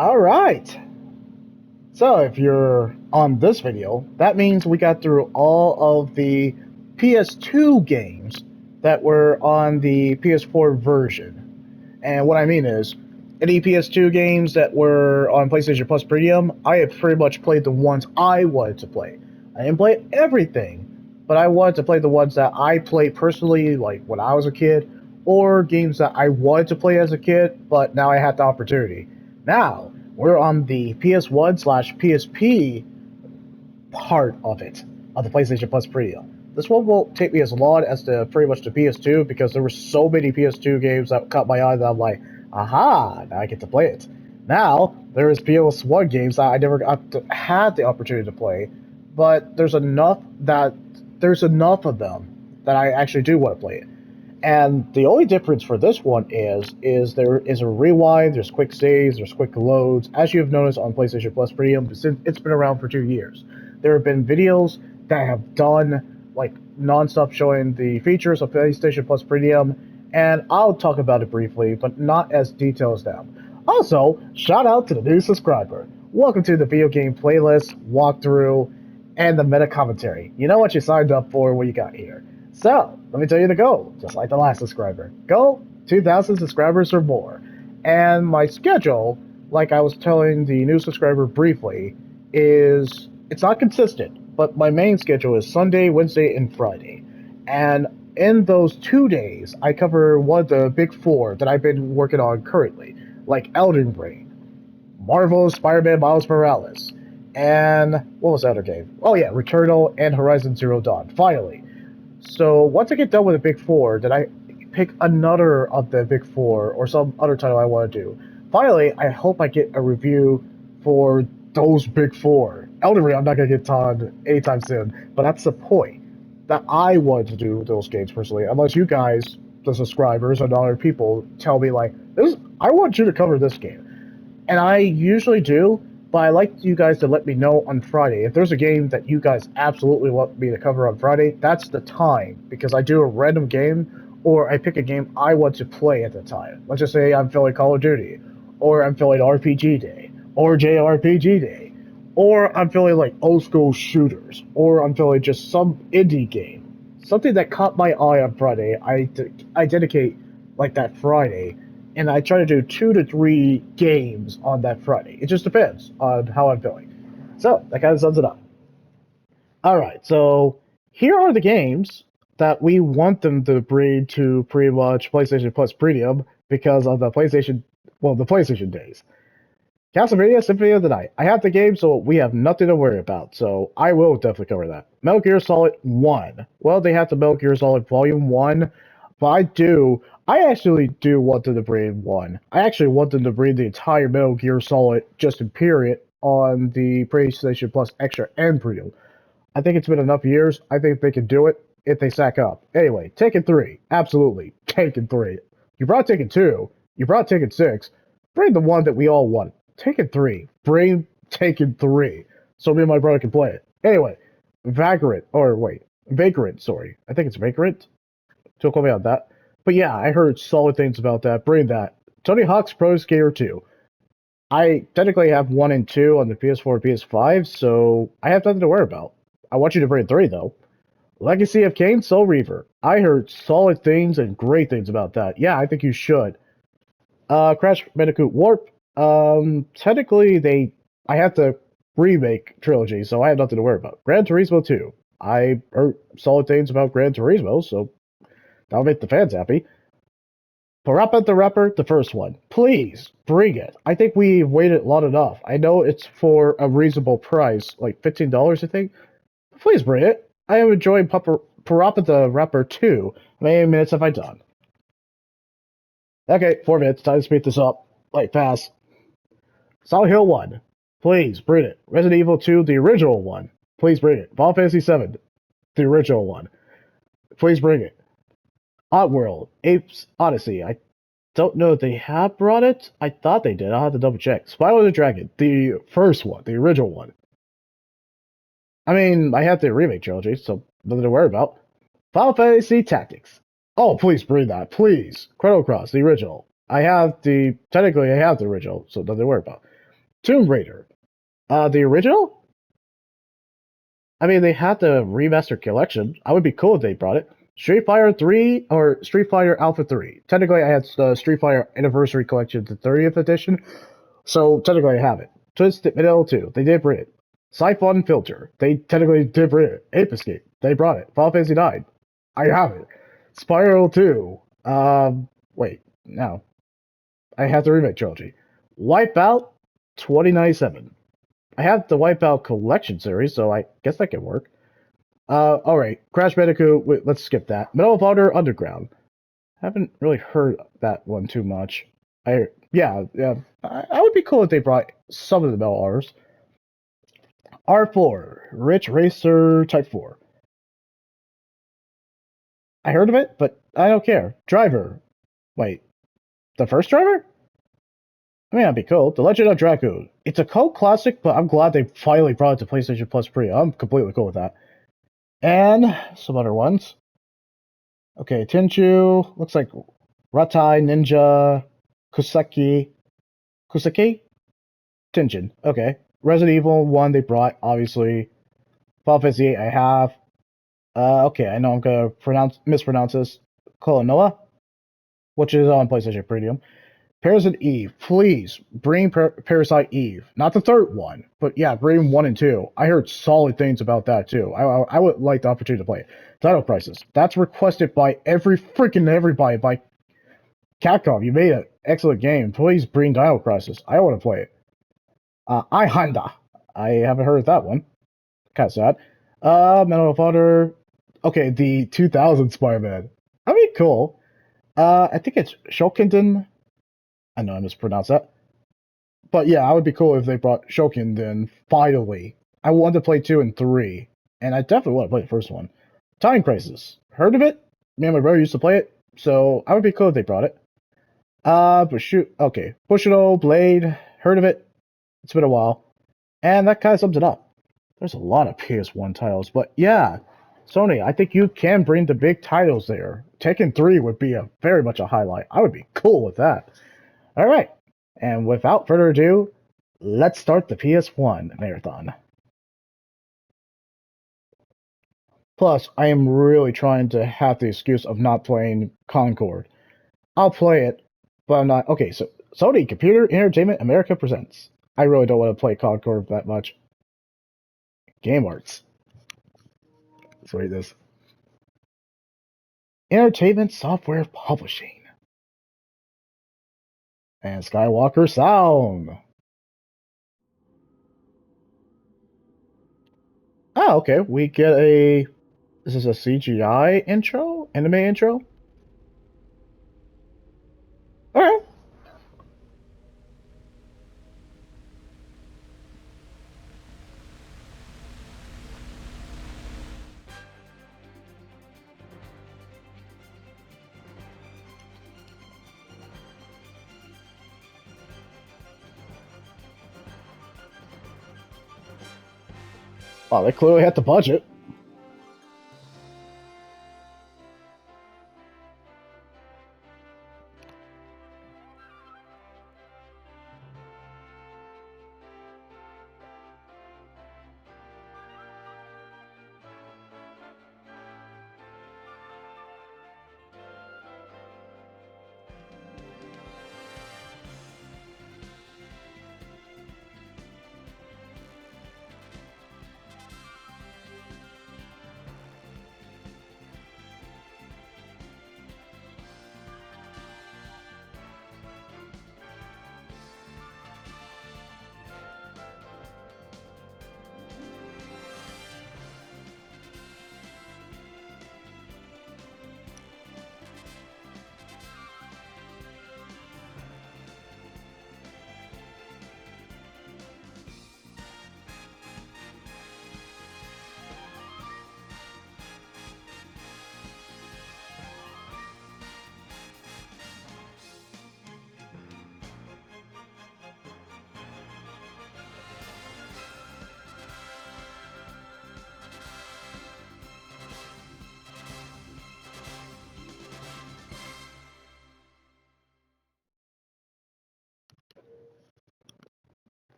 Alright, so if you're on this video, that means we got through all of the PS2 games that were on the PS4 version. And what I mean is, any PS2 games that were on PlayStation Plus Premium, I have pretty much played the ones I wanted to play. I didn't play everything, but I wanted to play the ones that I played personally, like when I was a kid, or games that I wanted to play as a kid, but now I had the opportunity. Now, we're on the PS1 slash PSP part of it, of the PlayStation Plus Premium. This one won't take me as long as the pretty much the PS2 because there were so many PS2 games that caught my eye that I'm like, aha, now I get to play it. Now, there's PS1 games that I never got to, had the opportunity to play, but there's enough of them that I actually do want to play it. And the only difference for this one is there is a rewind, there's quick saves, there's quick loads. As you have noticed on PlayStation Plus Premium, since it's been around for 2 years, there have been videos that have done like nonstop showing the features of PlayStation Plus Premium, and I'll talk about it briefly, but not as detailed as them. Also, shout out to the new subscriber. Welcome to the video game playlist, walkthrough, and the meta commentary. You know what you signed up for when you got here. So, let me tell you the goal, just like the last subscriber. Goal, 2,000 subscribers or more. And my schedule, like I was telling the new subscriber briefly, it's not consistent, but my main schedule is Sunday, Wednesday, and Friday. And in those 2 days, I cover one of the big four that I've been working on currently, like Elden Ring, Marvel's Spider-Man Miles Morales, and what was the other game? Oh yeah, Returnal and Horizon Zero Dawn, finally. So once I get done with the big four, then I pick another of the big four or some other title I want to do. Finally, I hope I get a review for those big four. Elden Ring, I'm not gonna get done anytime soon, but that's the point that I wanted to do those games personally. Unless you guys, the subscribers and other people, tell me like this, I want you to cover this game. And I usually do, but I like you guys to let me know on Friday. If there's a game that you guys absolutely want me to cover on Friday, that's the time, because I do a random game, or I pick a game I want to play at the time. Let's just say I'm feeling Call of Duty, or I'm feeling RPG Day, or JRPG Day, or I'm feeling like old school shooters, or I'm feeling just some indie game. Something that caught my eye on Friday, I dedicate like that Friday, and I try to do 2 to 3 games on that Friday. It just depends on how I'm feeling. So that kind of sums it up. All right, so here are the games that we want them to bring to pretty much PlayStation Plus Premium because of the PlayStation days. Castlevania Symphony of the Night. I have the game, so we have nothing to worry about. So I will definitely cover that. Metal Gear Solid 1. Well, they have the Metal Gear Solid Volume 1, but I actually do want them to bring 1. I actually want them to bring the entire Metal Gear Solid, just in period, on the PlayStation Plus Extra and Premium. I think it's been enough years. I think they can do it if they sack up. Anyway, Taken 3. Absolutely. Taken 3. You brought Taken 2. You brought Taken 6. Bring the one that we all want. Taken 3. Bring Taken 3. So me and my brother can play it. Anyway, Vagrant, sorry. I think it's Vagrant. Don't call me on that. But yeah, I heard solid things about that. Bring that. Tony Hawk's Pro Skater 2. I technically have 1 and 2 on the PS4 and PS5, so I have nothing to worry about. I want you to bring 3, though. Legacy of Kain, Soul Reaver. I heard solid things and great things about that. Yeah, I think you should. Crash Bandicoot Warp. Technically, I have the remake trilogy, so I have nothing to worry about. Gran Turismo 2. I heard solid things about Gran Turismo, so that'll make the fans happy. Parappa the Rapper, the first one. Please, bring it. I think we've waited long enough. I know it's for a reasonable price, like $15, I think. Please bring it. I am enjoying Parappa the Rapper 2. How many minutes have I done? Okay, 4 minutes. Time to speed this up. Like, fast. Silent Hill 1. Please, bring it. Resident Evil 2, the original one. Please bring it. Final Fantasy 7, the original one. Please bring it. Oddworld, Apes Odyssey. I don't know if they have brought it. I thought they did. I'll have to double check. Spyro the Dragon, the first one, the original one. I mean, I have the remake trilogy, so nothing to worry about. Final Fantasy Tactics. Oh, please bring that, please. Chrono Cross, the original. Technically I have the original, so nothing to worry about. Tomb Raider. The original? I mean, they had the remaster collection. I would be cool if they brought it. Street Fighter 3 or Street Fighter Alpha 3. Technically, I had the Street Fighter Anniversary Collection, the 30th edition, so technically I have it. Twisted Metal 2, they did bring it. Siphon Filter, they technically did bring it. Ape Escape, they brought it. Final Fantasy 9, I have it. Spiral 2, wait, no. I have the remake trilogy. Wipeout 2097. I have the Wipeout Collection series, so I guess that could work. Alright, Crash Bandicoot, wait, let's skip that. Medal of Honor Underground. Haven't really heard that one too much. Yeah, I would be cool if they brought some of the Medal R's. R4, Rich Racer Type 4. I heard of it, but I don't care. Driver. Wait, the first driver? I mean, that'd be cool. The Legend of Dragoon. It's a cult classic, but I'm glad they finally brought it to PlayStation Plus Pre. I'm completely cool with that. And some other ones. Okay, Tenchu. Looks like Ratai, Ninja, Kusaki. Kusaki? Tenjin. Okay. Resident Evil 1 they brought, obviously. Final Fantasy 8 I have. Okay, I know I'm gonna mispronounce this. Klonoa, which is on PlayStation Premium. Parasite Eve, please bring Parasite Eve. Not the third one, but yeah, bring 1 and 2. I heard solid things about that too. I would like the opportunity to play it. Title Crisis. That's requested by everybody by Capcom. You made an excellent game. Please bring Title Crisis. I want to play it. I Honda. I haven't heard of that one. Kind of sad. Medal of Honor. Okay, the 2000 Spider-Man. I mean, cool. I think it's Shokinden. I know I mispronounced that. But yeah, I would be cool if they brought Shokinden finally. I wanted to play 2 and 3, and I definitely want to play the first one. Time Crisis. Heard of it? Me and my brother used to play it, so I would be cool if they brought it. Okay. Bushido, Blade. Heard of it? It's been a while. And that kind of sums it up. There's a lot of PS1 titles, but yeah, Sony, I think you can bring the big titles there. Tekken 3 would be very much a highlight. I would be cool with that. All right, and without further ado, let's start the PS1 marathon. Plus, I am really trying to have the excuse of not playing Concord. I'll play it, but I'm not. Okay, so Sony Computer Entertainment America presents. I really don't want to play Concord that much. Game Arts. Let's read this. Entertainment Software Publishing. And Skywalker Sound. Oh, okay. We get a. This is a CGI intro? Anime intro? Alright. Wow, they clearly had the budget.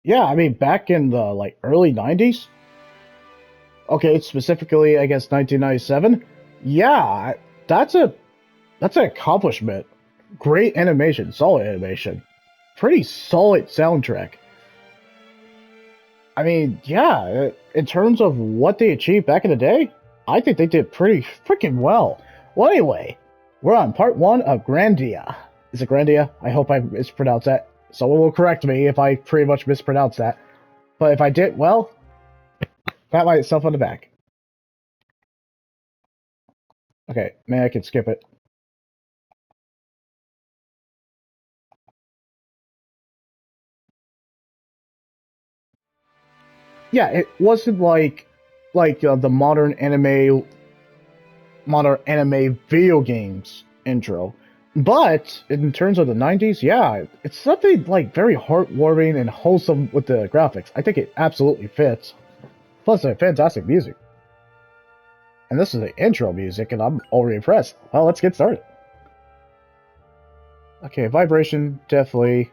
Yeah, I mean, back in the like early '90s. Okay, specifically, I guess 1997. Yeah, that's a that's an accomplishment. Great animation, solid animation, pretty solid soundtrack. I mean, yeah, in terms of what they achieved back in the day, I think they did pretty freaking well. Well, anyway, we're on part one of Grandia. Is it Grandia? I hope I mispronounced that. Someone will correct me if I pretty much mispronounced that. But if I did, well, pat myself on the back. Okay, maybe I can skip it. Yeah, it wasn't like the modern anime video games intro. But in terms of the 90s, yeah, it's something like very heartwarming and wholesome with the graphics. I think it absolutely fits. Plus, a fantastic music. And this is the intro music, and I'm already impressed. Well, let's get started. Okay, vibration, definitely.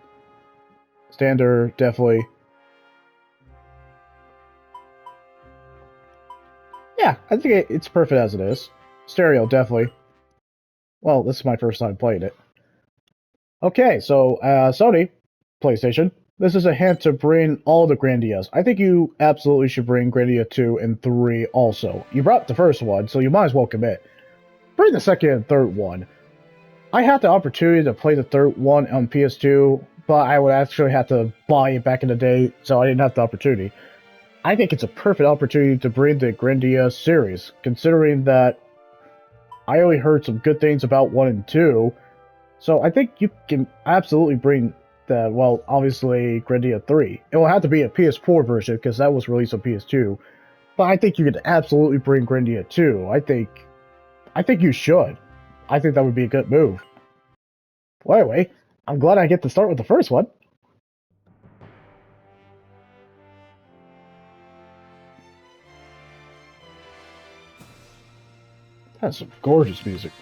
Standard, definitely. Yeah, I think it's perfect as it is. Stereo, definitely. Well, this is my first time playing it. Okay, so Sony, PlayStation, this is a hint to bring all the Grandias. I think you absolutely should bring Grandia 2 and 3 also. You brought the first one, so you might as well commit. Bring the second and third one. I had the opportunity to play the third one on PS2, but I would actually have to buy it back in the day, so I didn't have the opportunity. I think it's a perfect opportunity to bring the Grandia series, considering that I only heard some good things about 1 and 2, so I think you can absolutely bring the, well, obviously Grandia 3. It will have to be a PS4 version because that was released on PS2. But I think you could absolutely bring Grandia 2. I think you should. I think that would be a good move. Well, anyway, I'm glad I get to start with the first one. That's some gorgeous music.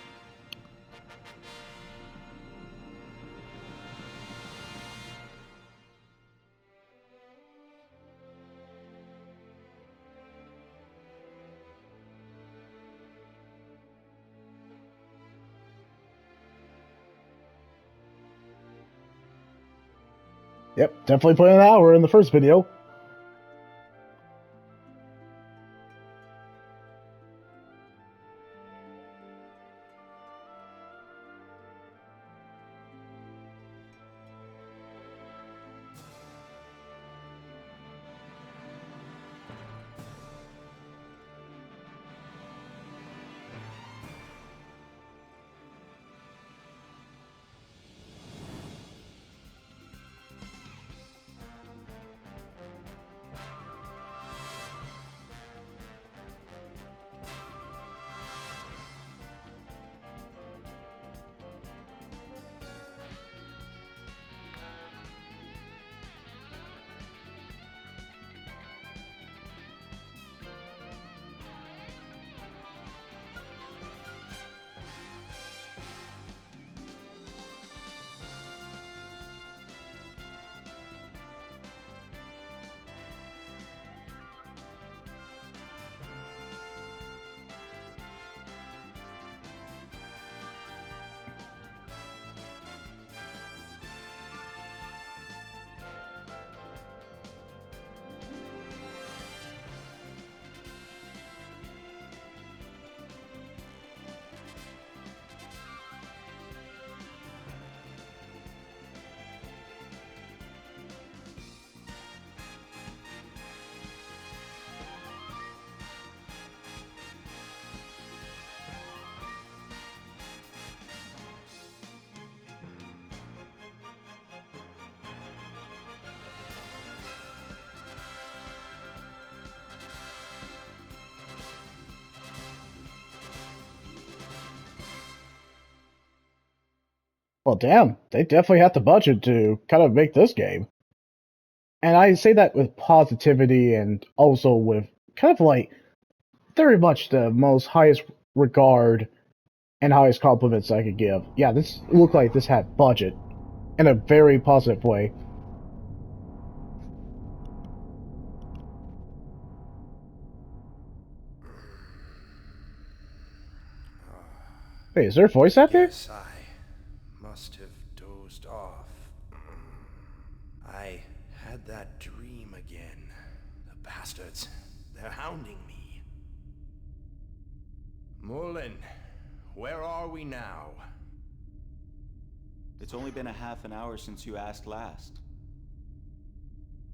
Yep, definitely put an hour in the first video. Well, damn, they definitely had the budget to kind of make this game. And I say that with positivity and also with kind of like very much the most highest regard and highest compliments I could give. Yeah, this looked like this had budget in a very positive way. Wait, is there a voice actor? Guess I must have dozed off. I had that dream again. The bastards, they're hounding me. Mullen, where are we now? It's only been a half an hour since you asked last.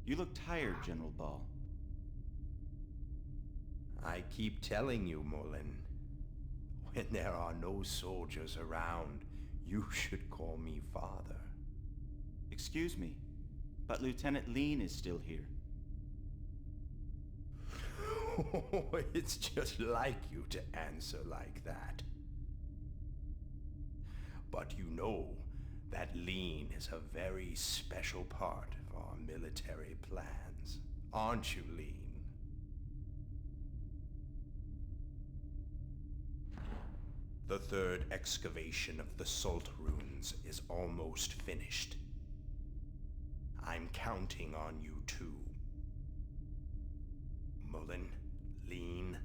You look tired, General Ball. I keep telling you, Mullen. When there are no soldiers around, you should call me father. Excuse me, but Lieutenant Lean is still here. It's just like you to answer like that. But you know that Lean is a very special part of our military plans, aren't you, Lean? The third excavation of the Salt Ruins is almost finished. I'm counting on you too. Mullen, Lean.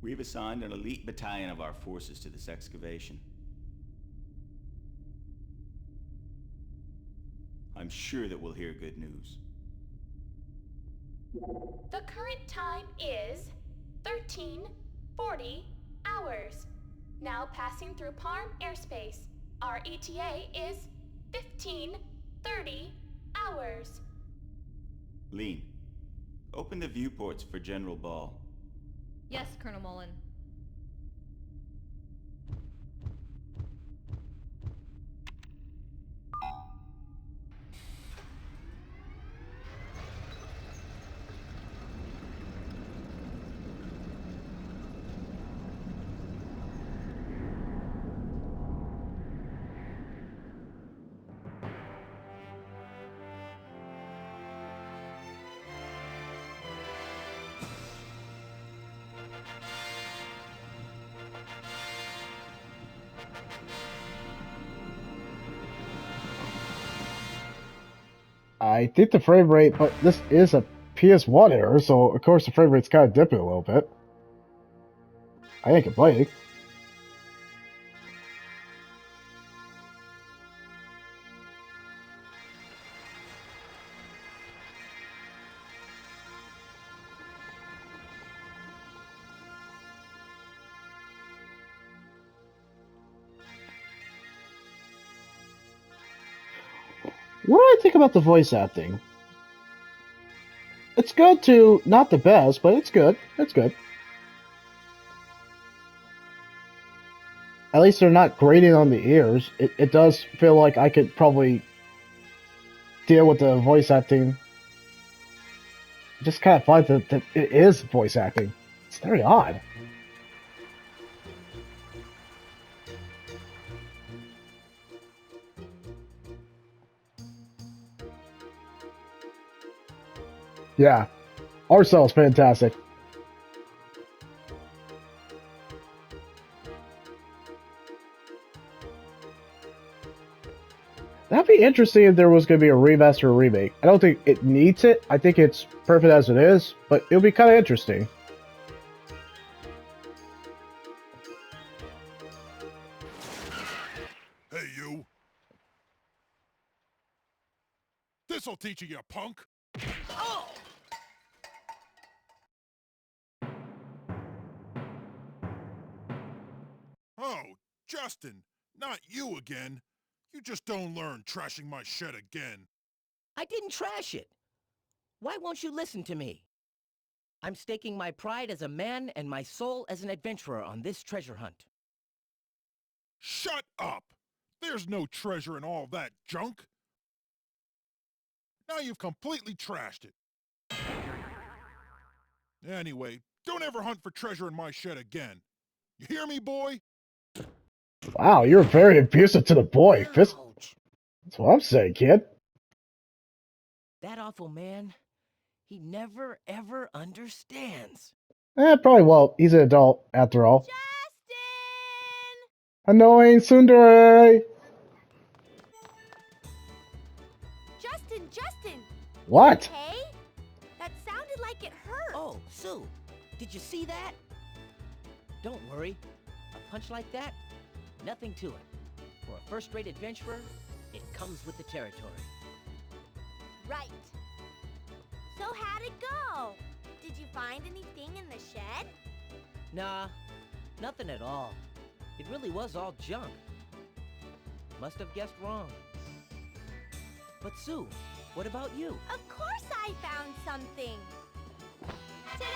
We've assigned an elite battalion of our forces to this excavation. I'm sure that we'll hear good news. The current time is 13:40 hours. Now passing through Parm airspace. Our ETA is 15:30 hours. Lean, open the viewports for General Ball. Yes, Colonel Mullen. I think the frame rate, but this is a PS1 error, so of course the frame rate's kind of dipping a little bit. I ain't complaining. What do I think about the voice acting? It's good too, not the best, but it's good. It's good. At least they're not grating on the ears. It does feel like I could probably deal with the voice acting. Just kind of find that it is voice acting. It's very odd. Yeah, Arcel's fantastic. That'd be interesting if there was going to be a remaster or remake. I don't think it needs it. I think it's perfect as it is, but it would be kind of interesting. Hey, you. This'll teach you, you punk. Oh! Oh, Justin, not you again. You just don't learn trashing my shed again. I didn't trash it. Why won't you listen to me? I'm staking my pride as a man and my soul as an adventurer on this treasure hunt. Shut up! There's no treasure in all that junk. Now you've completely trashed it. Anyway, don't ever hunt for treasure in my shed again. You hear me, boy? Wow, you're very abusive to the boy. That's what I'm saying, kid. That awful man, he never ever understands. Probably won't. He's an adult, after all. Justin! Annoying tsundere! Justin! What? Hey? That sounded like it hurt. Oh, Sue, Did you see that? Don't worry. A punch like that, nothing to it. For a first-rate adventurer, it comes with the territory. Right. So how'd it go? Did you find anything in the shed? Nah, nothing at all. It really was all junk. Must have guessed wrong. But Sue, what about you? Of course I found something. Ta-da!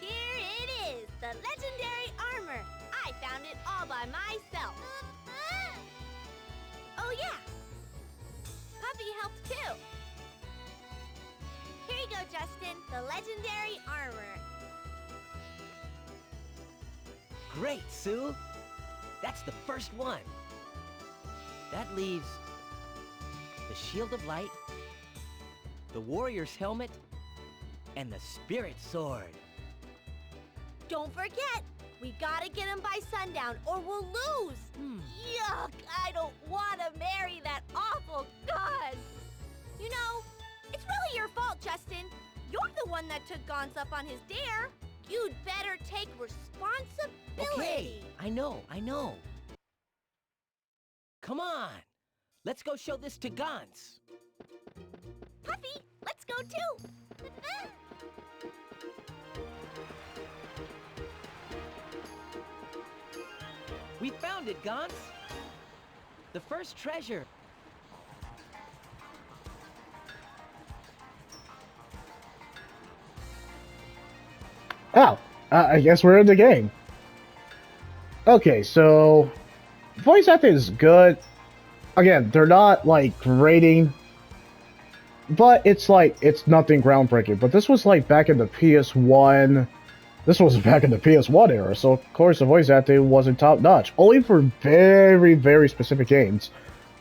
Here it is, the legendary armor. I found it all by myself. Oh yeah, Puffy helped too. Here you go, Justin, the legendary armor. Great, Sue! That's the first one. That leaves the Shield of Light, the Warrior's Helmet, and the Spirit Sword. Don't forget, we gotta get him by sundown or we'll lose. Yuck, I don't want to marry that awful Gus. You know, it's really your fault, Justin. You're the one that took Gons up on his dare. You'd better take responsibility. Okay, I know. Come on, let's go show this to Gons. Puffy, let's go too. We found it, Gons. The first treasure. Oh, I guess we're in the game. Okay, so voice acting is good. Again, they're not like grading, but it's nothing groundbreaking. But this was like back in the PS1. This was back in the PS1 era, so of course the voice acting wasn't top notch. Only for very, very specific games.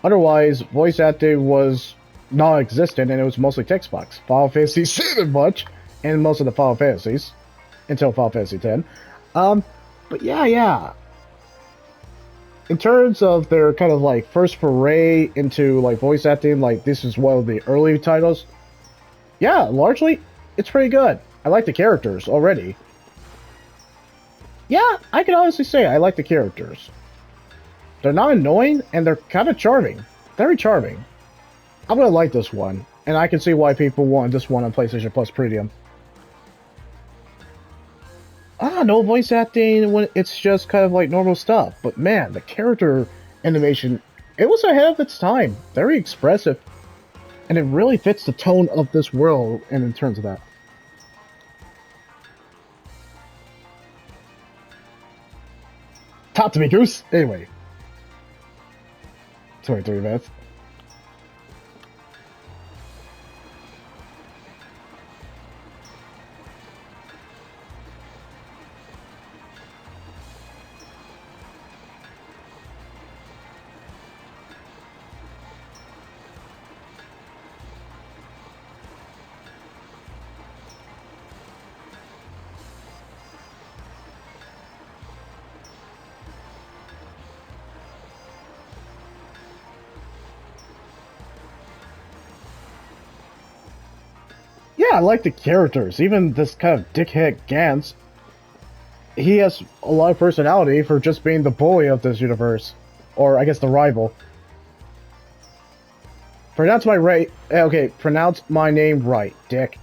Otherwise, voice acting was non-existent, and it was mostly text box. Final Fantasy didn't much, and most of the Final Fantasies until Final Fantasy X. But yeah. In terms of their kind of like first foray into like voice acting, like this is one of the early titles. Yeah, largely it's pretty good. I like the characters already. Yeah, I can honestly say I like the characters. They're not annoying, and they're kind of charming. Very charming. I'm gonna like this one, and I can see why people want this one on PlayStation Plus Premium. No voice acting when it's just kind of like normal stuff. But man, the character animation, it was ahead of its time. Very expressive. And it really fits the tone of this world, and in terms of that. Talk to me, Goose! Anyway. 23 minutes. Yeah, I like the characters. Even this kind of dickhead Gantz, he has a lot of personality for just being the bully of this universe. Or, I guess, the rival. Pronounce my name right, dick.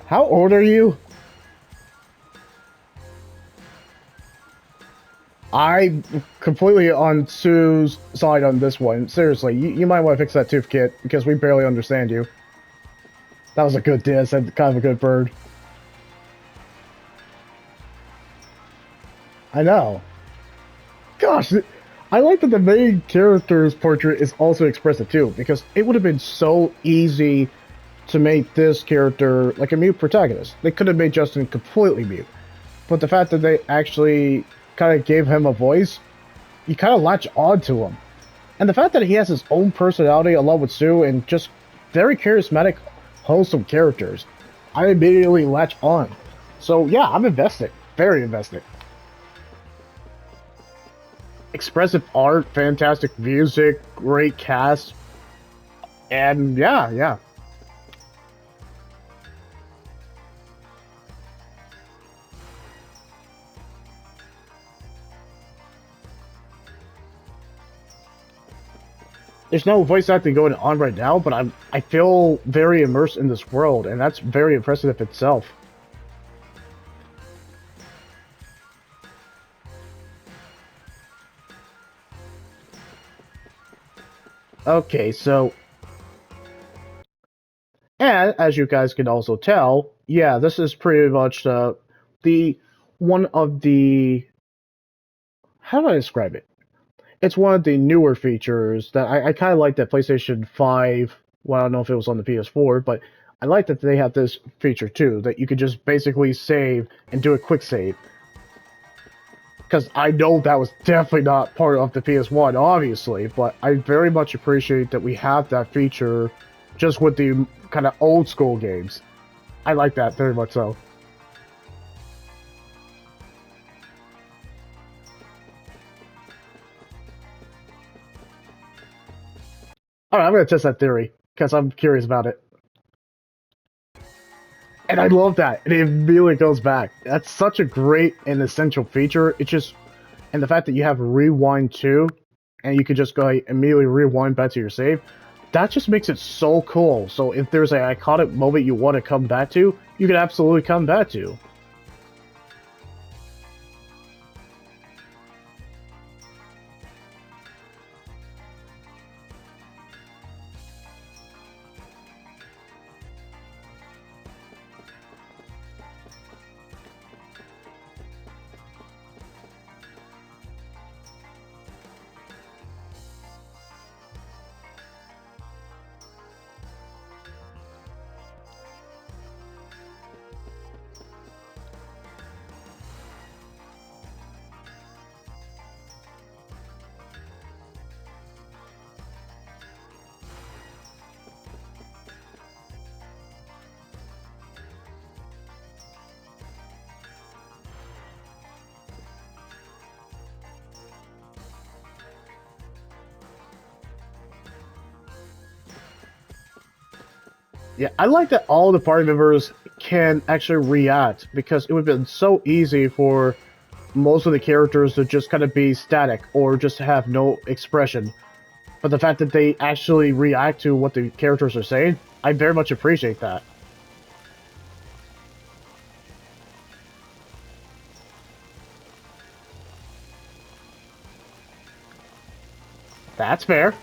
How old are you? I'm completely on Sue's side on this one. Seriously, you might want to fix that tooth kit, because we barely understand you. That was a good diss, and kind of a good bird. I know. Gosh, I like that the main character's portrait is also expressive too, because it would have been so easy to make this character like a mute protagonist. They could have made Justin completely mute. But the fact that they actually kind of gave him a voice, you kind of latch on to him. And the fact that he has his own personality along with Sue and just very charismatic, wholesome characters, I immediately latch on. So yeah, I'm invested. Very invested. Expressive art, fantastic music, great cast. And yeah. there's no voice acting going on right now, but I feel very immersed in this world, and that's very impressive itself. Okay, so, and as you guys can also tell, yeah, this is pretty much the one of the, how do I describe it? It's one of the newer features that I kind of like that PlayStation 5. Well, I don't know if it was on the PS4, but I like that they have this feature too, that you could just basically save and do a quick save. Because I know that was definitely not part of the PS1, obviously, but I very much appreciate that we have that feature just with the kind of old school games. I like that very much so. Alright, I'm gonna test that theory, because I'm curious about it. And I love that. And it immediately goes back. That's such a great and essential feature. It just, and the fact that you have rewind too, and you could just go immediately rewind back to your save, that just makes it so cool. So if there's an iconic moment you want to come back to, you can absolutely come back to. Yeah, I like that all the party members can actually react because it would have been so easy for most of the characters to just kind of be static or just have no expression. But the fact that they actually react to what the characters are saying, I very much appreciate that. That's fair.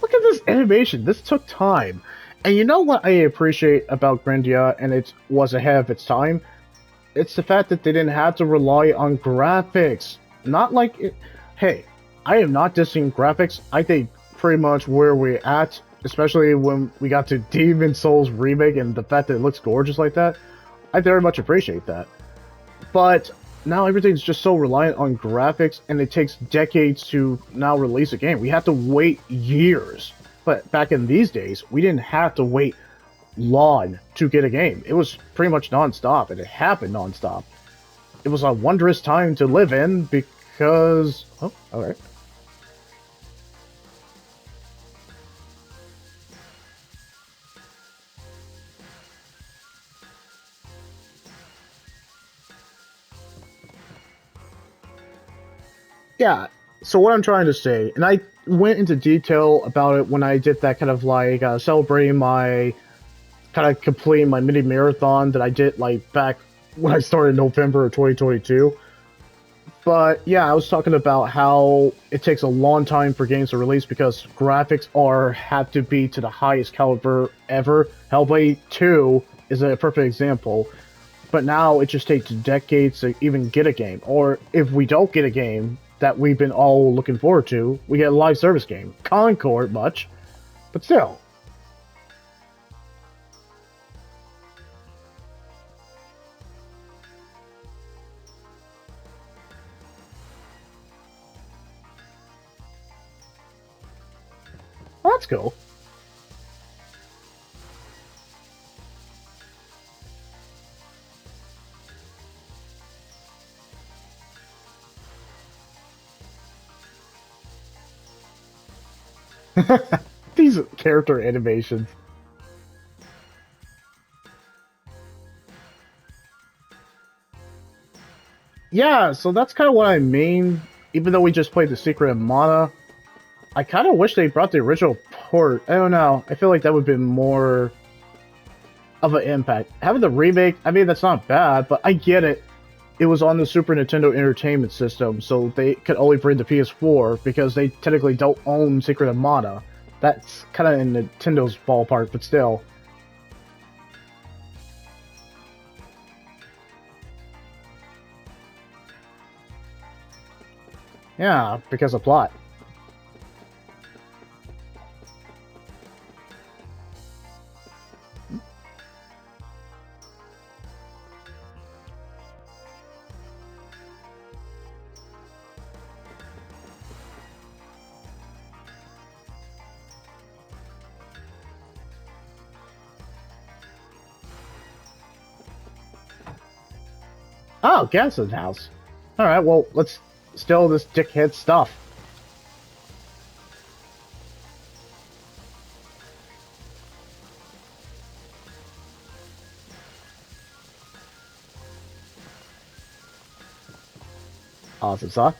Look at this animation. This took time. And you know what I appreciate about Grandia, and it was ahead of its time? It's the fact that they didn't have to rely on graphics. Not like it. Hey, I am not dissing graphics. I think pretty much where we're at, especially when we got to Demon Souls remake and the fact that it looks gorgeous like that, I very much appreciate that. But now everything's just so reliant on graphics, and it takes decades to now release a game. We have to wait years. But back in these days, we didn't have to wait long to get a game. It was pretty much non-stop, and it happened non-stop. It was a wondrous time to live in because... Oh, alright. Yeah, so what I'm trying to say, and I went into detail about it when I did that kind of like celebrating my kind of completing my mini marathon that I did like back when I started in November of 2022. But yeah, I was talking about how it takes a long time for games to release because graphics are have to be to the highest caliber ever. Hellblade 2 is a perfect example. But now it just takes decades to even get a game. Or if we don't get a game that we've been all looking forward to, we get a live service game. Concord much, but still. Well, that's cool. These character animations. Yeah, so that's kind of what I mean. Even though we just played The Secret of Mana, I kind of wish they brought the original port. I don't know. I feel like that would have been more of an impact. Having the remake, I mean, that's not bad, but I get it. It was on the Super Nintendo Entertainment System, so they could only bring the PS4 because they technically don't own Secret of Mana. That's kind of in Nintendo's ballpark, but still. Yeah, because of plot. Oh, Gadsden's house. Alright, well, let's steal this dickhead stuff. Awesome sauce.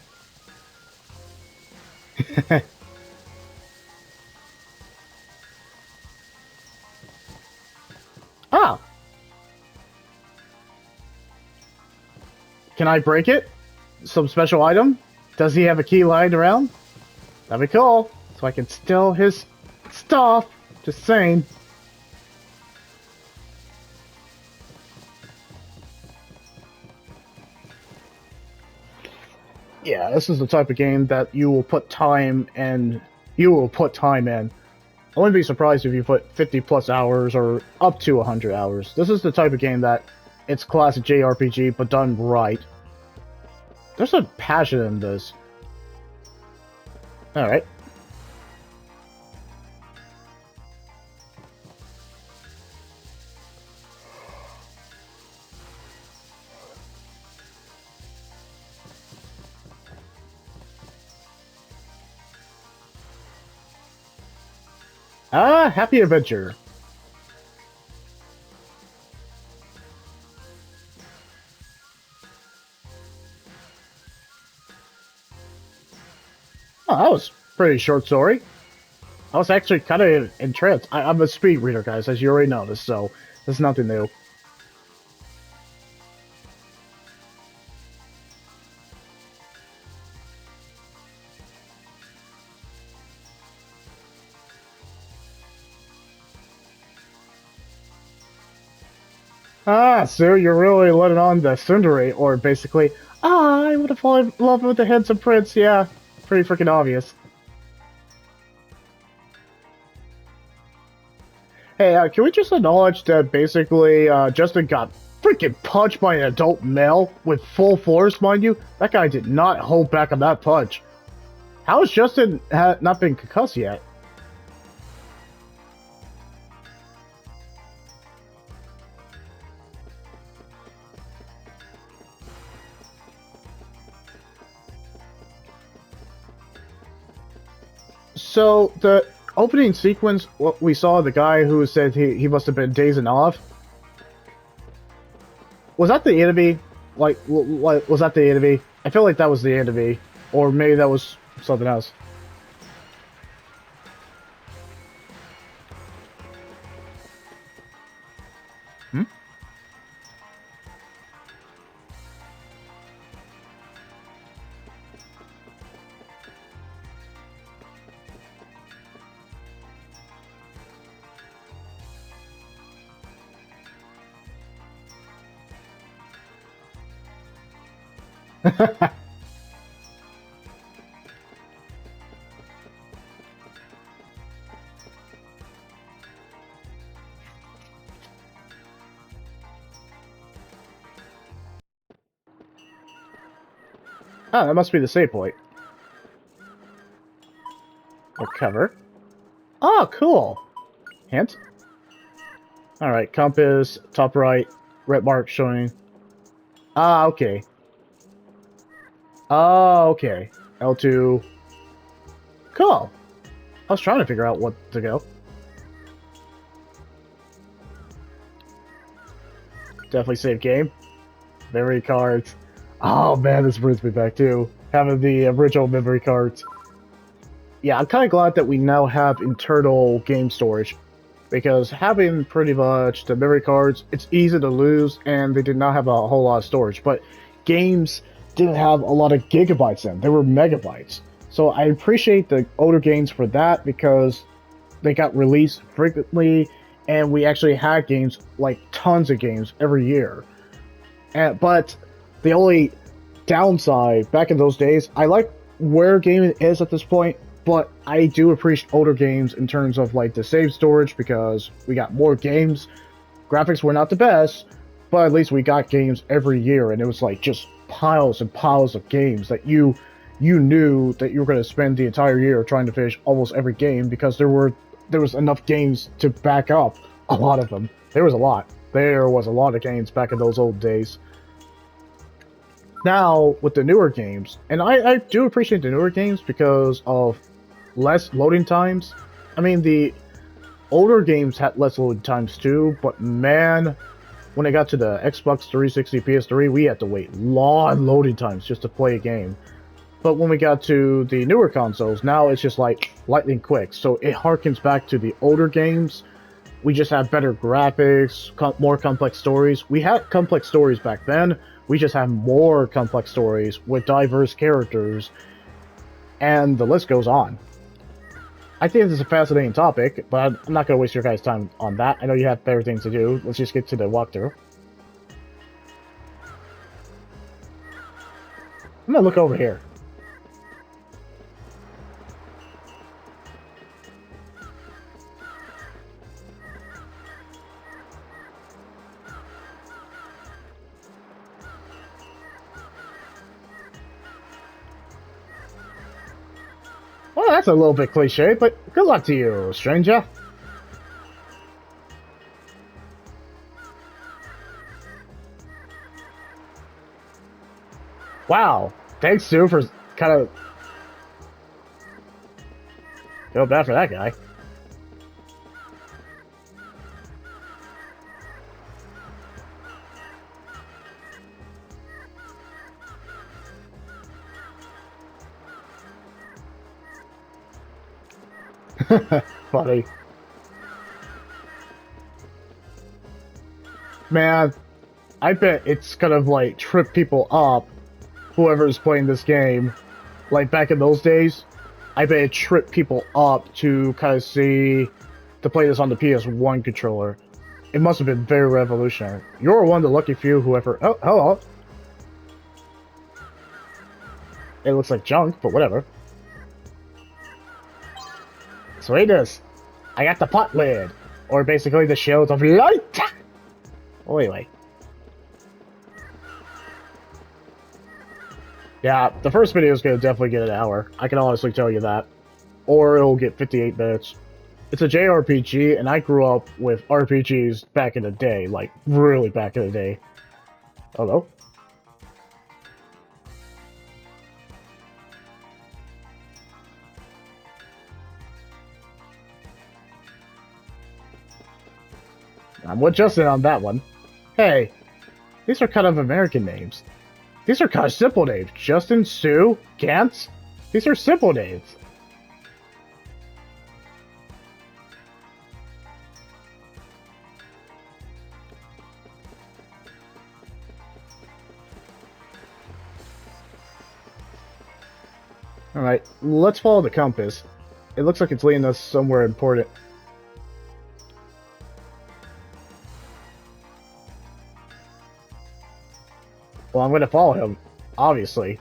Ah! Can I break it? Some special item? Does he have a key lying around? That'd be cool. So I can steal his stuff. Just saying. Yeah, this is the type of game that you will put time in. You will put time in. I wouldn't be surprised if you put 50 plus hours or up to 100 hours. This is the type of game that it's classic JRPG, but done right. There's some passion in this. Alright. Ah, happy adventure. Oh, that was a pretty short story. I was actually kind of entranced. I'm a speed reader, guys, as you already noticed, so there's nothing new. Ah, so you're really letting on the tsundere, or basically, I would have fallen in love with the handsome prince, yeah. Pretty freaking obvious. Hey, can we just acknowledge that basically, Justin got freaking punched by an adult male with full force, mind you? That guy did not hold back on that punch. How has Justin not been concussed yet? So, the opening sequence, what we saw the guy who said he must have been dazing off. Was that the enemy? Like, was that the enemy? I feel like that was the enemy. Or maybe that was something else. Hmm? Ah, that must be the save point. Recover. Oh, cool. Hint. Alright, compass, top right, red mark showing. Ah, okay. Oh, okay. L2. Cool. I was trying to figure out what to go. Definitely save game. Memory cards. Oh man, this brings me back too. Having the original memory cards. yeah, I'm kind of glad that we now have internal game storage, because having pretty much the memory cards, it's easy to lose, and they did not have a whole lot of storage. But games didn't have a lot of gigabytes in; they were megabytes. So I appreciate the older games for that, because they got released frequently, and we actually had games, like tons of games every year. But the only downside back in those days, I like where gaming is at this point, but I do appreciate older games in terms of like the save storage, because we got more games. Graphics were not the best, but at least we got games every year, and it was like just piles and piles of games that you knew that you were going to spend the entire year trying to finish almost every game, because there was enough games to back up a lot of them. There was a lot. There was a lot of games back in those old days. Now, with the newer games, and I do appreciate the newer games because of less loading times. I mean, the older games had less loading times too, but man, when it got to the Xbox 360, PS3, we had to wait long loading times just to play a game. But when we got to the newer consoles, now it's just like lightning quick. So it harkens back to the older games. We just have better graphics, more complex stories. We had complex stories back then. We just have more complex stories with diverse characters, and the list goes on. I think this is a fascinating topic, but I'm not going to waste your guys' time on that. I know you have better things to do. Let's just get to the walkthrough. I'm going to look over here. Well, that's a little bit cliche, but good luck to you, stranger. Wow. Thanks, Sue, for kind of... Feel bad for that guy. Funny. Man, I bet it's kind of like trip people up, whoever's playing this game. Like back in those days, I bet it tripped people up to kind of to play this on the PS1 controller. It must have been very revolutionary. You're one of the lucky few who ever... Oh, hello. It looks like junk, but whatever. Sweetness. I got the pot lid. Or basically the shield of light. Oh, anyway. Yeah, the first video is going to definitely get an hour. I can honestly tell you that. Or it'll get 58 minutes. It's a JRPG, and I grew up with RPGs back in the day. Like, really back in the day. Hello? I'm with Justin on that one. Hey, these are kind of American names. These are kind of simple names. Justin, Sue, Gantz. These are simple names. Alright, let's follow the compass. It looks like it's leading us somewhere important. Well, I'm going to follow him, obviously.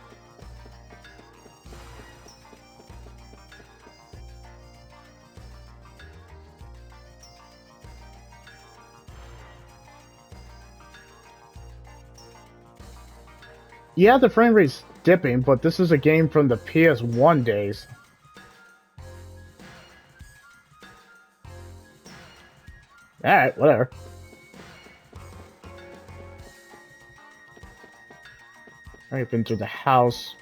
Yeah, the frame rate's dipping, but this is a game from the PS1 days. Alright, whatever. I've been through the house.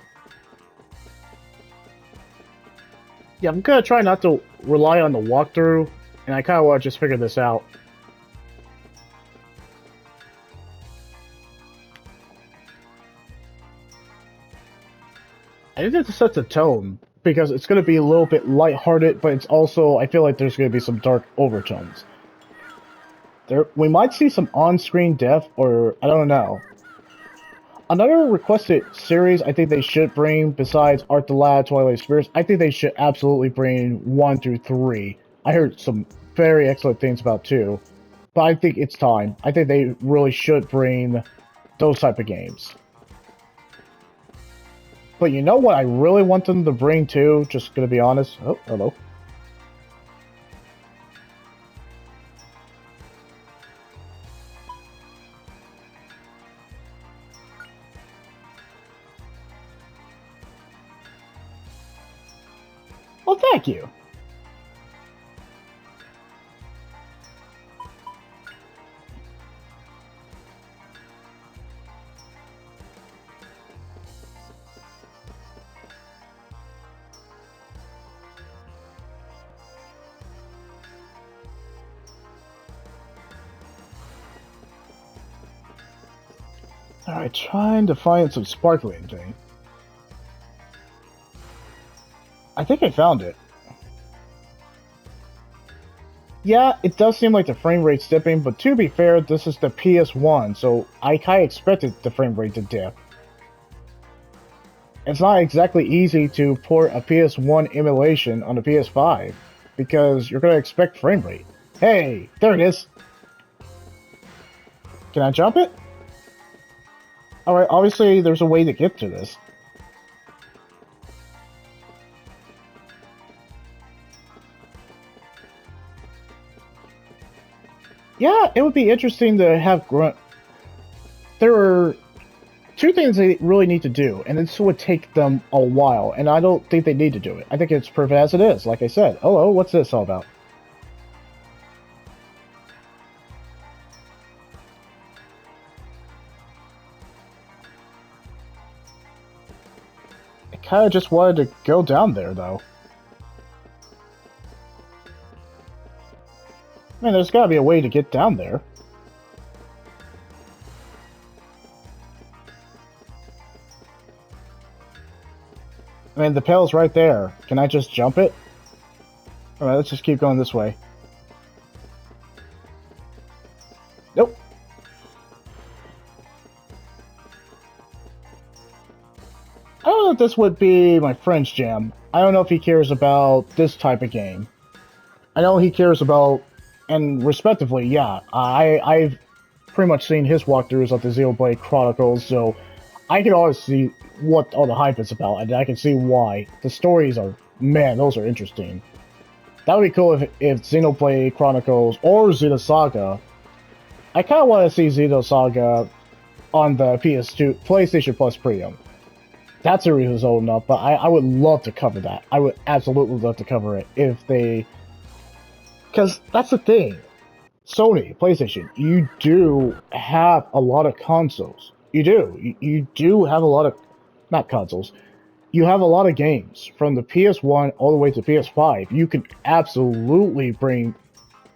Yeah, I'm gonna try not to rely on the walkthrough, and I kinda wanna just figure this out. I think it sets a tone, because it's going to be a little bit lighthearted, but it's also, I feel like there's going to be some dark overtones. We might see some on-screen death, or I don't know. Another requested series I think they should bring, besides Art the Lad, Twilight Spirits, I think they should absolutely bring 1 through 3. I heard some very excellent things about 2, but I think it's time. I think they really should bring those type of games. But you know what I really want them to bring too, just gonna be honest. Oh, hello. Well, thank you. Alright, trying to find some sparkling thing. I think I found it. Yeah, it does seem like the frame rate's dipping, but to be fair, this is the PS1, so I kinda expected the frame rate to dip. It's not exactly easy to port a PS1 emulation on a PS5, because you're gonna expect frame rate. Hey, there it is! Can I jump it? Alright, obviously there's a way to get to this. Yeah, it would be interesting to have grunt. There are 2 things they really need to do, and this would take them a while, and I don't think they need to do it. I think it's perfect as it is, like I said. Hello, what's this all about? I kinda just wanted to go down there, though. I mean, there's gotta be a way to get down there. I mean, the pail's right there. Can I just jump it? Alright, let's just keep going this way. Nope. I don't know if this would be my friend's jam. I don't know if he cares about this type of game. I know he cares about, and respectively, yeah, I've pretty much seen his walkthroughs of the Xenoblade Chronicles, so I can always see what all the hype is about, and I can see why. The stories are, man, those are interesting. That would be cool if Xenoblade Chronicles or Xenosaga. I kind of want to see Xenosaga on the PS2, PlayStation Plus Premium. That series is old enough, but I would love to cover that. I would absolutely love to cover it if they... Because that's the thing. Sony, PlayStation, you do have a lot of consoles. You do. You do have a lot of... Not consoles. You have a lot of games. From the PS1 all the way to PS5. You can absolutely bring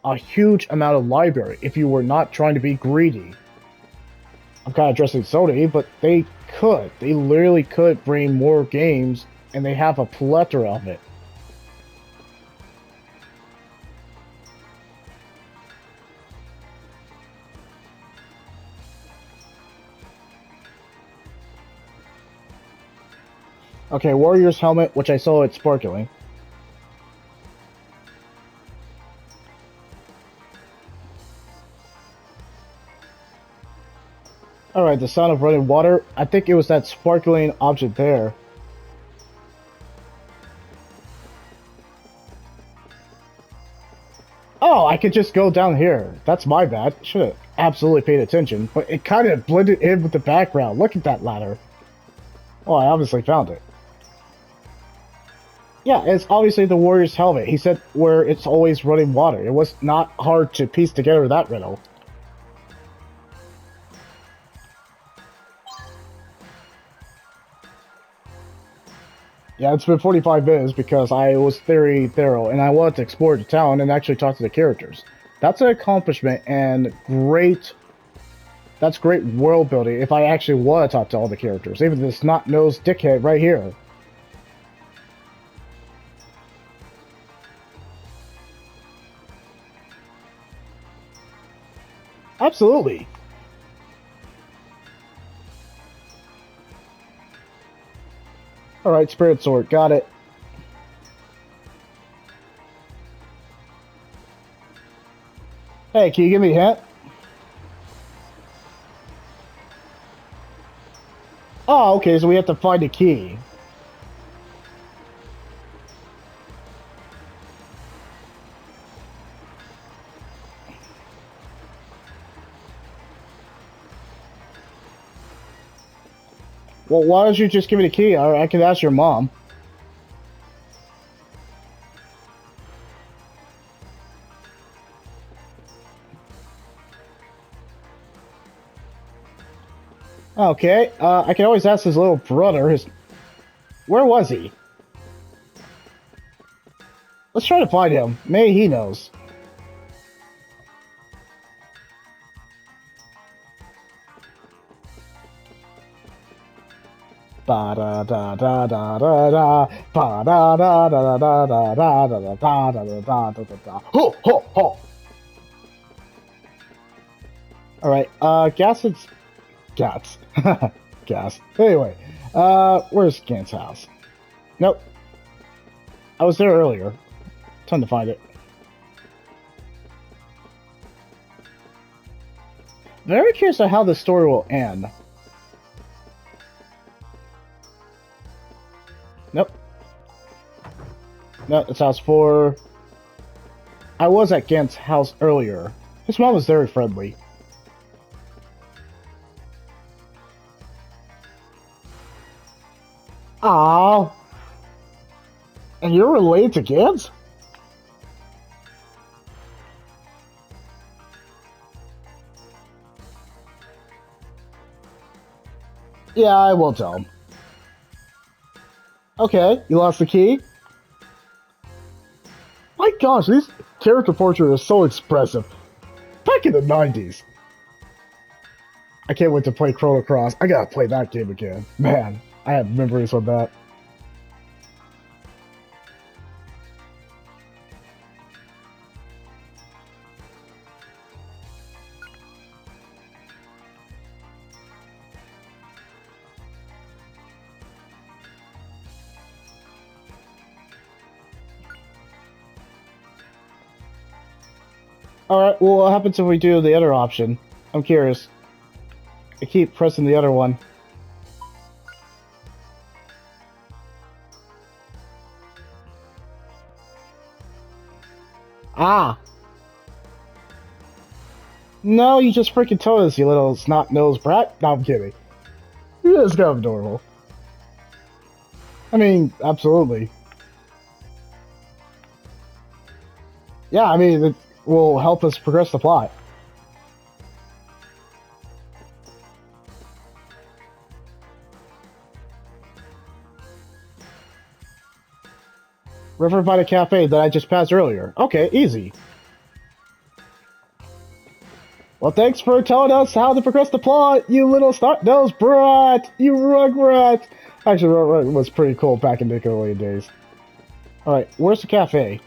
a huge amount of library if you were not trying to be greedy. I'm kind of addressing Sony, but they could. They literally could bring more games, and they have a plethora of it. Okay, Warrior's helmet, which I saw it sparkling. Alright, the sound of running water. I think it was that sparkling object there. Oh, I could just go down here. That's my bad. Should have absolutely paid attention. But it kind of blended in with the background. Look at that ladder. Oh, I obviously found it. Yeah, it's obviously the Warrior's helmet. He said where it's always running water. It was not hard to piece together that riddle. Yeah, it's been 45 minutes because I was very thorough and I wanted to explore the town and actually talk to the characters. That's an accomplishment and great... That's great world building if I actually want to talk to all the characters. Even this snot-nosed dickhead right here. Absolutely. Alright, Spirit Sword. Got it. Hey, can you give me a hint? Oh, okay, so we have to find a key. Well, why don't you just give me the key? I can ask your mom. Okay, I can always ask his little brother. Where was he? Let's try to find him. Maybe he knows. Ba da da da da da da. Ba da da da da da da da da da da da da da da. Ho ho ho. All right. Gas. It's gas. Gas. Anyway, where's Gant's house? Nope. I was there earlier. Time to find it. Very curious on how the story will end. Nope. No, it's house 4. I was at Gant's house earlier. His mom was very friendly. Aww. And you're related to Gant's? Yeah, I will tell him. Okay, you lost the key? My gosh, these character portraits are so expressive. Back in the 90s. I can't wait to play Chrono Cross. I gotta play that game again. Man, I have memories of that. Alright, well, what happens if we do the other option? I'm curious. I keep pressing the other one. Ah! No, you just freaking told us, you little snot-nosed brat. No, I'm kidding. Yeah, it's kind of adorable. I mean, absolutely. Yeah, I mean, it will help us progress the plot. River by the cafe that I just passed earlier. Okay, easy. Well, thanks for telling us how to progress the plot, you little snot-nosed brat! You rugrat! Actually, Rugrat was pretty cool back in the early days. Alright, where's the cafe?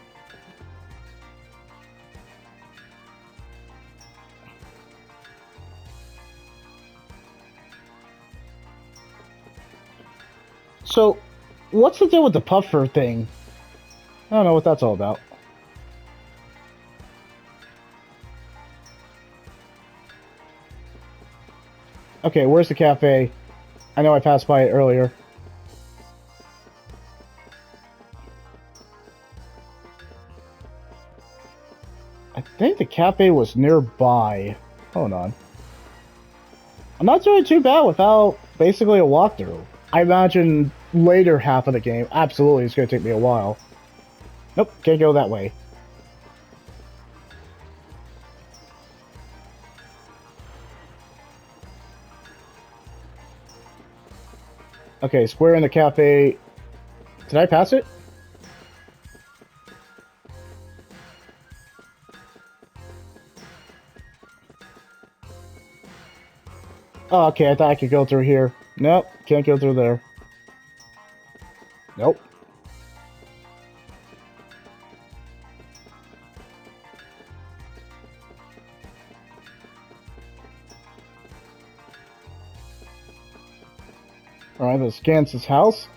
So, what's the deal with the puffer thing? I don't know what that's all about. Okay, where's the cafe? I know I passed by it earlier. I think the cafe was nearby. Hold on. I'm not doing too bad without basically a walkthrough. I imagine later half of the game, absolutely, it's going to take me a while. Nope, can't go that way. Okay, square in the cafe. Did I pass it? Oh, okay, I thought I could go through here. Nope, can't go through there. Nope. Alright, let's scan his house.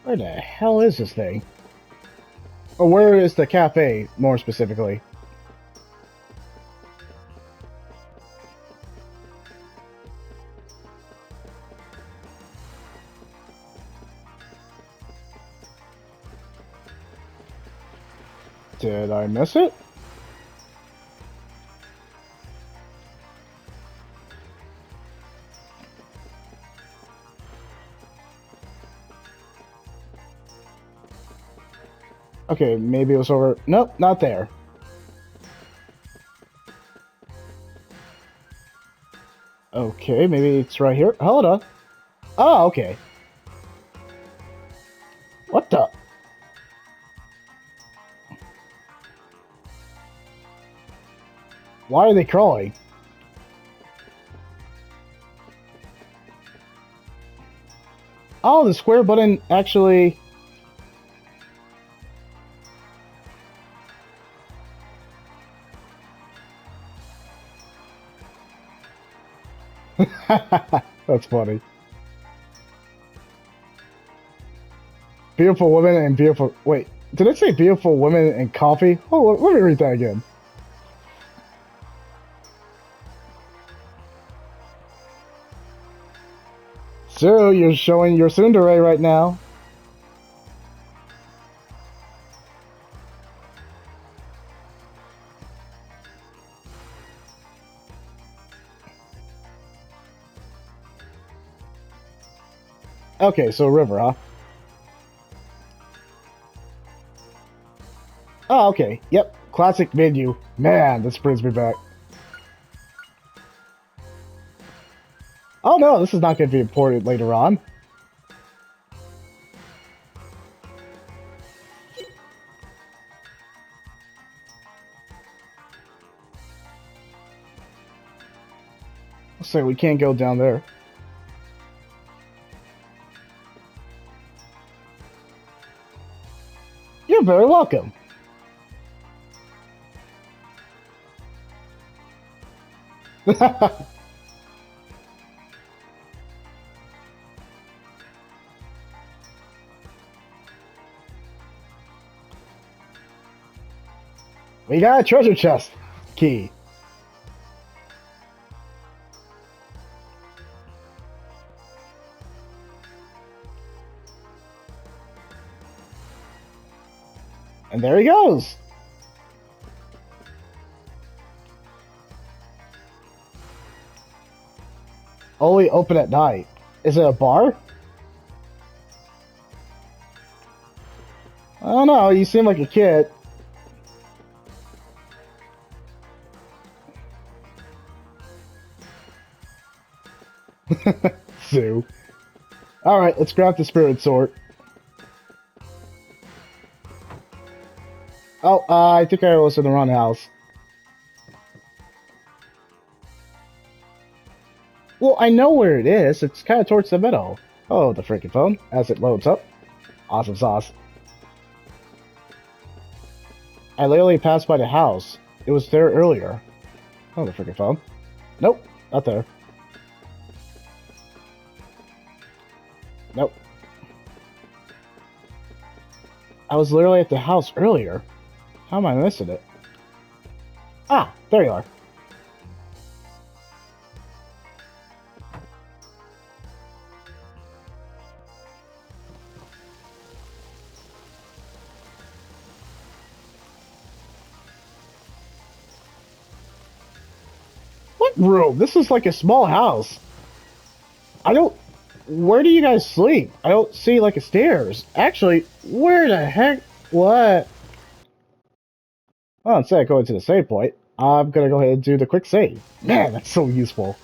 Where the hell is this thing? Or where is the cafe, more specifically? Did I miss it? Okay, maybe it was over. Nope, not there. Okay, maybe it's right here. Hold on. Oh, okay. What the? Why are they crawling? Oh, the square button actually... That's funny. Beautiful women and beautiful... Wait, did it say beautiful women and coffee? Oh, let me read that again. So, you're showing your tsundere right now. Okay, so river, huh? Oh, okay. Yep. Classic menu. Man, this brings me back. Oh no, this is not going to be important later on. So we can't go down there. You're very welcome. We got a treasure chest key. And there he goes. Only open at night. Is it a bar? I don't know, you seem like a kid. Sue. Alright, let's grab the spirit sword. Oh, I think I was in the wrong house. Well, I know where it is. It's kind of towards the middle. Oh, the freaking phone, as it loads up. Awesome sauce. I literally passed by the house. It was there earlier. Oh, the freaking phone. Nope, not there. Nope. I was literally at the house earlier. How am I missing it? Ah, there you are. What room? This is like a small house. I don't... Where do you guys sleep? I don't see like a stairs. Actually, where the heck? What? Well, instead of going to the save point, I'm gonna go ahead and do the quick save. Man, that's so useful.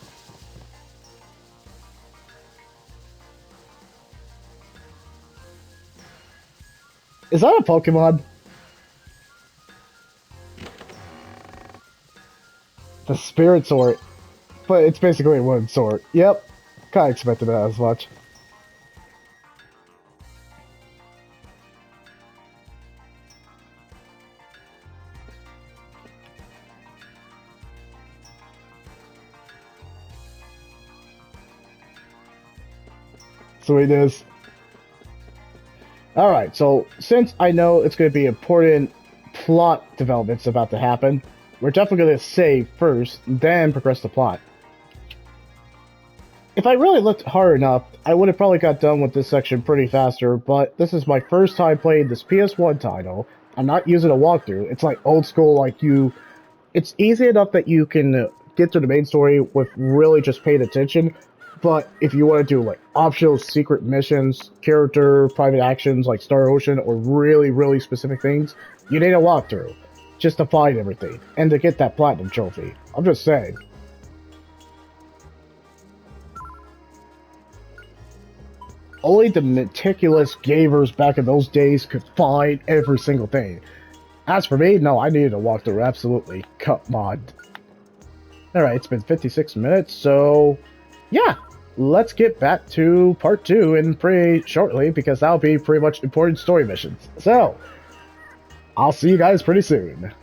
Is that a Pokemon? The Spirit Sword. But it's basically a wooden sword. Yep. Kinda expected that as much. Sweetness. Alright, so since I know it's going to be important plot developments about to happen, we're definitely going to save first, then progress the plot. If I really looked hard enough, I would have probably got done with this section pretty faster, but this is my first time playing this PS1 title. I'm not using a walkthrough. It's like old school, like it's easy enough that you can get to the main story with really just paying attention, but if you want to do like optional secret missions, character, private actions like Star Ocean, or really, really specific things, you need a walkthrough just to find everything and to get that platinum trophy. I'm just saying. Only the meticulous gamers back in those days could find every single thing. As for me, no, I needed a walkthrough, absolutely. Come on. Alright, it's been 56 minutes, so yeah, let's get back to part 2 in pretty shortly, because that'll be pretty much important story missions. So, I'll see you guys pretty soon.